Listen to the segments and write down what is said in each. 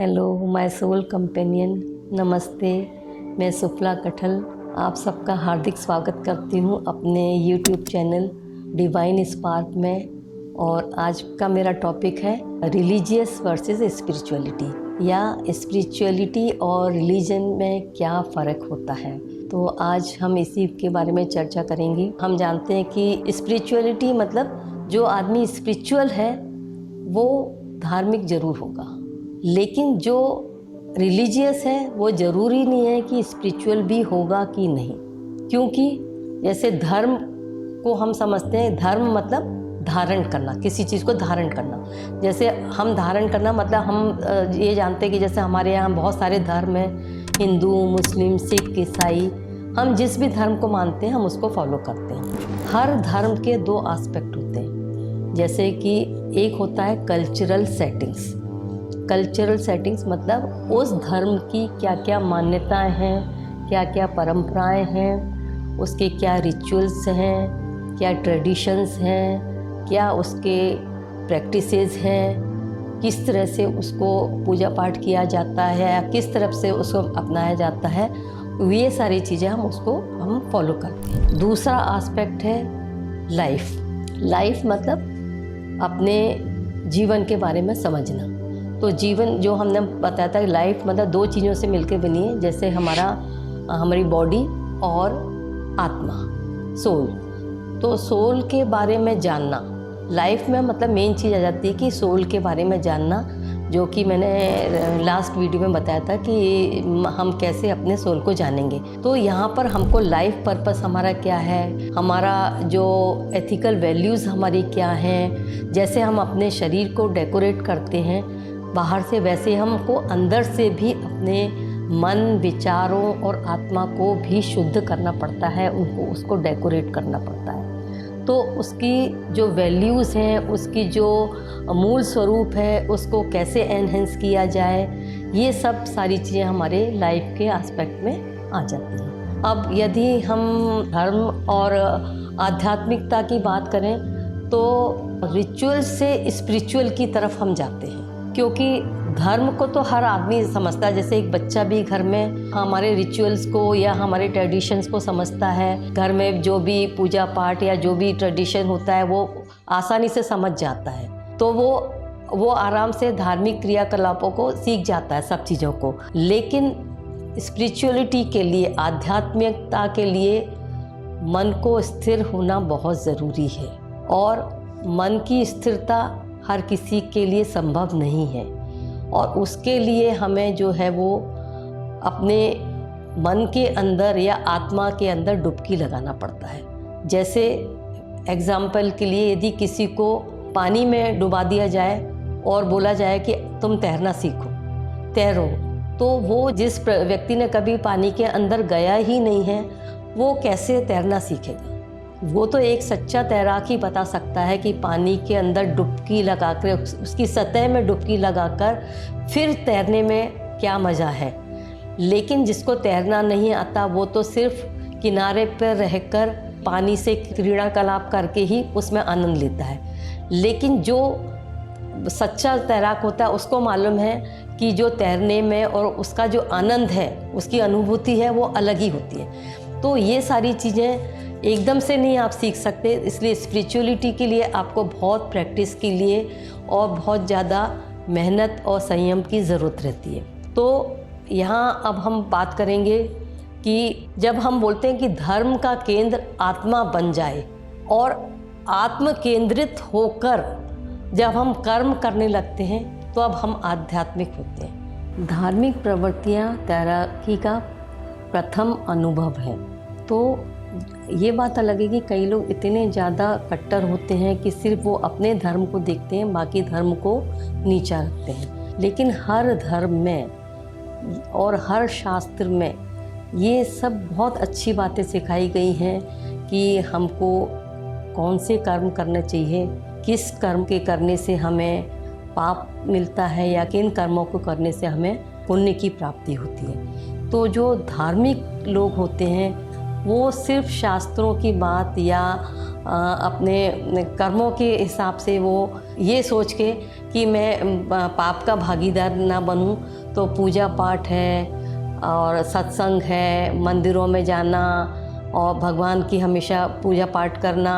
Hello my soul companion, नमस्ते। मैं सुफला कठल आप सबका हार्दिक स्वागत करती हूँ अपने यूट्यूब चैनल डिवाइन स्पार्क में। और आज का मेरा टॉपिक है रिलीजियस वर्सेस स्पिरिचुअलिटी, या स्पिरिचुअलिटी और रिलीजन में क्या फ़र्क होता है। तो आज हम इसी के बारे में चर्चा करेंगे। हम जानते हैं कि स्पिरिचुअलिटी मतलब जो आदमी स्पिरिचुअल है वो धार्मिक ज़रूर होगा, लेकिन जो रिलीजियस है वो ज़रूरी नहीं है कि स्पिरिचुअल भी होगा कि नहीं। क्योंकि जैसे धर्म को हम समझते हैं, धर्म मतलब धारण करना, किसी चीज़ को धारण करना। जैसे हम धारण करना मतलब हम ये जानते हैं कि जैसे हमारे यहाँ बहुत सारे धर्म हैं, हिंदू, मुस्लिम, सिख, ईसाई। हम जिस भी धर्म को मानते हैं हम उसको फॉलो करते हैं। हर धर्म के दो एस्पेक्ट होते हैं। जैसे कि एक होता है कल्चरल सेटिंग्स। कल्चरल सेटिंग्स मतलब उस धर्म की क्या क्या मान्यताएं हैं, क्या क्या परंपराएं हैं, उसके क्या रिचुअल्स हैं, क्या ट्रेडिशंस हैं, क्या उसके प्रैक्टिसेस हैं, किस तरह से उसको पूजा पाठ किया जाता है, किस तरफ से उसको अपनाया जाता है। ये सारी चीज़ें हम फॉलो करते हैं। दूसरा एस्पेक्ट है लाइफ मतलब अपने जीवन के बारे में समझना। तो जीवन जो हमने बताया था, लाइफ मतलब दो चीज़ों से मिलकर बनी है। जैसे हमारी बॉडी और आत्मा, सोल। तो सोल के बारे में जानना लाइफ में मतलब मेन चीज़ आ जाती है कि सोल के बारे में जानना, जो कि मैंने लास्ट वीडियो में बताया था कि हम कैसे अपने सोल को जानेंगे। तो यहाँ पर हमको लाइफ पर्पस हमारा क्या है, हमारा जो एथिकल वैल्यूज़ हमारी क्या हैं। जैसे हम अपने शरीर को डेकोरेट करते हैं बाहर से, वैसे हमको अंदर से भी अपने मन, विचारों और आत्मा को भी शुद्ध करना पड़ता है, उसको डेकोरेट करना पड़ता है। तो उसकी जो वैल्यूज़ हैं, उसकी जो मूल स्वरूप है, उसको कैसे एनहेंस किया जाए, ये सब सारी चीज़ें हमारे लाइफ के एस्पेक्ट में आ जाती हैं। अब यदि हम धर्म और आध्यात्मिकता की बात करें तो रिचुअल से स्पिरिचुअल की तरफ हम जाते हैं, क्योंकि धर्म को तो हर आदमी समझता है। जैसे एक बच्चा भी घर में हमारे रिचुअल्स को या हमारे ट्रेडिशंस को समझता है। घर में जो भी पूजा पाठ या जो भी ट्रेडिशन होता है वो आसानी से समझ जाता है। तो वो आराम से धार्मिक क्रियाकलापों को सीख जाता है, सब चीज़ों को। लेकिन स्पिरिचुअलिटी के लिए, आध्यात्मिकता के लिए मन को स्थिर होना बहुत ज़रूरी है। और मन की स्थिरता हर किसी के लिए संभव नहीं है, और उसके लिए हमें जो है वो अपने मन के अंदर या आत्मा के अंदर डुबकी लगाना पड़ता है। जैसे एग्जाम्पल के लिए, यदि किसी को पानी में डुबा दिया जाए और बोला जाए कि तुम तैरना सीखो, तैरो, तो वो जिस व्यक्ति ने कभी पानी के अंदर गया ही नहीं है वो कैसे तैरना सीखेगा। वो तो एक सच्चा तैराक ही बता सकता है कि पानी के अंदर डुबकी लगाकर, उसकी सतह में डुबकी लगाकर फिर तैरने में क्या मज़ा है। लेकिन जिसको तैरना नहीं आता वो तो सिर्फ किनारे पर रहकर पानी से क्रीड़ाकलाप करके ही उसमें आनंद लेता है। लेकिन जो सच्चा तैराक होता है उसको मालूम है कि जो तैरने में और उसका जो आनंद है, उसकी अनुभूति है, वो अलग ही होती है। तो ये सारी चीज़ें एकदम से नहीं आप सीख सकते। इसलिए स्पिरिचुअलिटी के लिए आपको बहुत प्रैक्टिस के लिए और बहुत ज़्यादा मेहनत और संयम की ज़रूरत रहती है। तो यहाँ अब हम बात करेंगे कि जब हम बोलते हैं कि धर्म का केंद्र आत्मा बन जाए और आत्म केंद्रित होकर जब हम कर्म करने लगते हैं तो अब हम आध्यात्मिक होते हैं। धार्मिक प्रवृत्तियाँ तैराकी का प्रथम अनुभव है। तो ये बात अलग है कि कई लोग इतने ज़्यादा कट्टर होते हैं कि सिर्फ वो अपने धर्म को देखते हैं, बाकी धर्म को नीचा रखते हैं। लेकिन हर धर्म में और हर शास्त्र में ये सब बहुत अच्छी बातें सिखाई गई हैं कि हमको कौन से कर्म करने चाहिए, किस कर्म के करने से हमें पाप मिलता है या किन कर्मों को करने से हमें पुण्य की प्राप्ति होती है। तो जो धार्मिक लोग होते हैं वो सिर्फ शास्त्रों की बात या अपने कर्मों के हिसाब से वो ये सोच के कि मैं पाप का भागीदार ना बनूं, तो पूजा पाठ है और सत्संग है, मंदिरों में जाना और भगवान की हमेशा पूजा पाठ करना,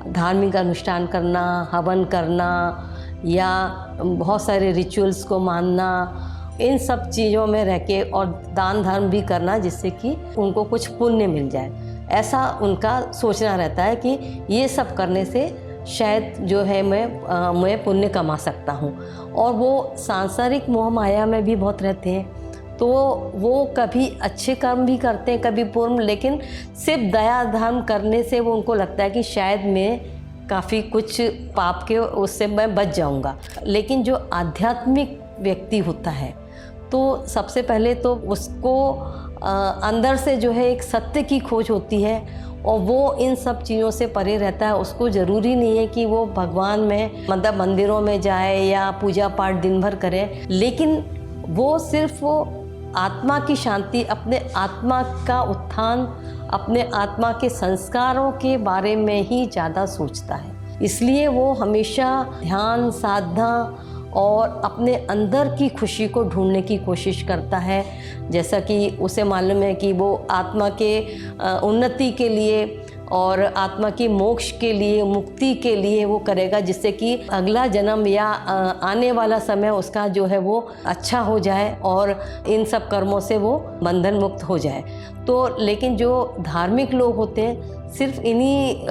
धार्मिक अनुष्ठान करना, हवन करना या बहुत सारे रिचुअल्स को मानना, इन सब चीज़ों में रह के और दान धर्म भी करना जिससे कि उनको कुछ पुण्य मिल जाए, ऐसा उनका सोचना रहता है कि ये सब करने से शायद जो है मैं पुण्य कमा सकता हूँ। और वो सांसारिक मोह माया में भी बहुत रहते हैं, तो वो कभी अच्छे कर्म भी करते हैं, कभी पूर्ण, लेकिन सिर्फ दया धर्म करने से वो उनको लगता है कि शायद मैं काफ़ी कुछ पाप के उससे मैं बच जाऊंगा। लेकिन जो आध्यात्मिक व्यक्ति होता है तो सबसे पहले तो उसको अंदर से जो है एक सत्य की खोज होती है और वो इन सब चीज़ों से परे रहता है। उसको ज़रूरी नहीं है कि वो भगवान में मतलब मंदिरों में जाए या पूजा पाठ दिन भर करे, लेकिन वो सिर्फ वो आत्मा की शांति, अपने आत्मा का उत्थान, अपने आत्मा के संस्कारों के बारे में ही ज़्यादा सोचता है। इसलिए वो हमेशा ध्यान साधना और अपने अंदर की खुशी को ढूंढने की कोशिश करता है। जैसा कि उसे मालूम है कि वो आत्मा के उन्नति के लिए और आत्मा की मोक्ष के लिए, मुक्ति के लिए वो करेगा, जिससे कि अगला जन्म या आने वाला समय उसका जो है वो अच्छा हो जाए और इन सब कर्मों से वो बंधन मुक्त हो जाए। तो लेकिन जो धार्मिक लोग होते हैं सिर्फ इन्हीं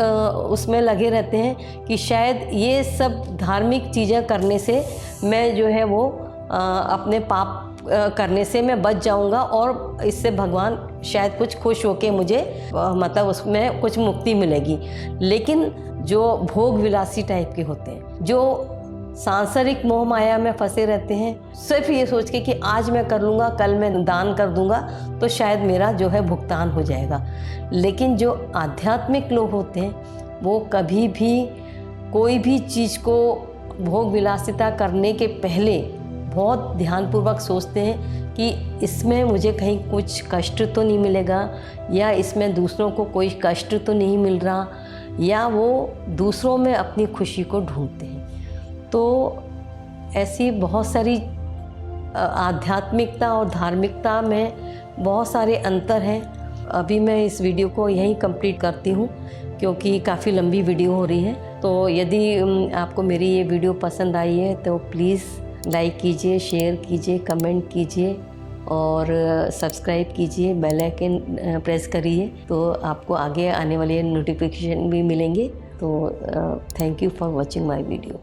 उसमें लगे रहते हैं कि शायद ये सब धार्मिक चीज़ें करने से मैं जो है वो अपने पाप करने से मैं बच जाऊंगा और इससे भगवान शायद कुछ खुश होके मुझे मतलब उसमें कुछ मुक्ति मिलेगी। लेकिन जो भोग विलासी टाइप के होते हैं, जो सांसारिक मोह माया में फंसे रहते हैं, सिर्फ ये सोच के कि आज मैं कर लूँगा, कल मैं दान कर दूँगा तो शायद मेरा जो है भुगतान हो जाएगा। लेकिन जो आध्यात्मिक लोग होते हैं वो कभी भी कोई भी चीज़ को भोग विलासिता करने के पहले बहुत ध्यानपूर्वक सोचते हैं कि इसमें मुझे कहीं कुछ कष्ट तो नहीं मिलेगा या इसमें दूसरों को कोई कष्ट तो नहीं मिल रहा, या वो दूसरों में अपनी खुशी को ढूंढते हैं। तो ऐसी बहुत सारी आध्यात्मिकता और धार्मिकता में बहुत सारे अंतर हैं। अभी मैं इस वीडियो को यहीं कंप्लीट करती हूँ क्योंकि काफ़ी लंबी वीडियो हो रही है। तो यदि आपको मेरी ये वीडियो पसंद आई है तो प्लीज़ लाइक कीजिए, शेयर कीजिए, कमेंट कीजिए और सब्सक्राइब कीजिए, बेल आइकन प्रेस करिए तो आपको आगे आने वाले नोटिफिकेशन भी मिलेंगे। तो thank you for watching my video.